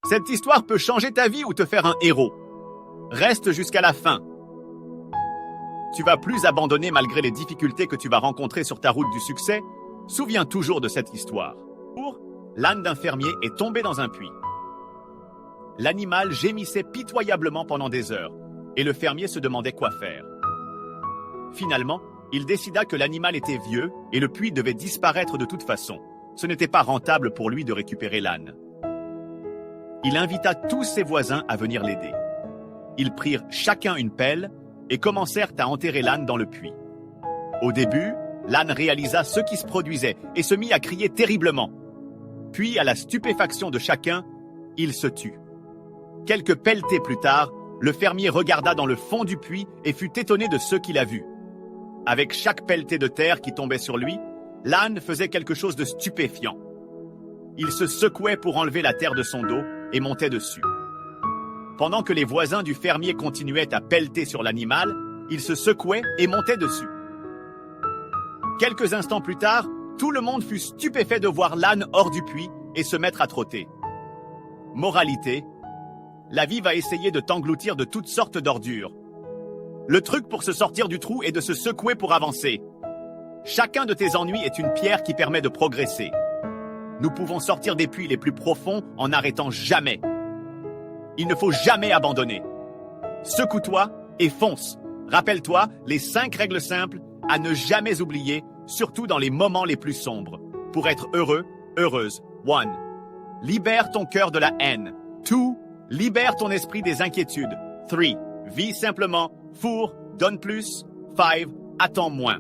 Cette histoire peut changer ta vie ou te faire un héros. Reste jusqu'à la fin. Tu vas plus abandonner malgré les difficultés que tu vas rencontrer sur ta route du succès. Souviens toujours de cette histoire. L'âne d'un fermier est tombé dans un puits. L'animal gémissait pitoyablement pendant des heures, et le fermier se demandait quoi faire. Finalement, il décida que l'animal était vieux et le puits devait disparaître de toute façon. Ce n'était pas rentable pour lui de récupérer l'âne. Il invita tous ses voisins à venir l'aider. Ils prirent chacun une pelle et commencèrent à enterrer l'âne dans le puits. Au début, l'âne réalisa ce qui se produisait et se mit à crier terriblement. Puis, à la stupéfaction de chacun, il se tut. Quelques pelletées plus tard, le fermier regarda dans le fond du puits et fut étonné de ce qu'il a vu. Avec chaque pelletée de terre qui tombait sur lui, l'âne faisait quelque chose de stupéfiant. Il se secouait pour enlever la terre de son dos et montait dessus. Pendant que les voisins du fermier continuaient à pelleter sur l'animal, il se secouait et montait dessus. Quelques instants plus tard, tout le monde fut stupéfait de voir l'âne hors du puits et se mettre à trotter. Moralité, la vie va essayer de t'engloutir de toutes sortes d'ordures. Le truc pour se sortir du trou est de se secouer pour avancer. Chacun de tes ennuis est une pierre qui permet de progresser. Nous pouvons sortir des puits les plus profonds en n'arrêtant jamais. Il ne faut jamais abandonner. Secoue-toi et fonce. Rappelle-toi les 5 règles simples à ne jamais oublier, surtout dans les moments les plus sombres. Pour être heureux, heureuse. 1. Libère ton cœur de la haine. 2. Libère ton esprit des inquiétudes. 3. Vis simplement. 4. Donne plus. 5. Attends moins.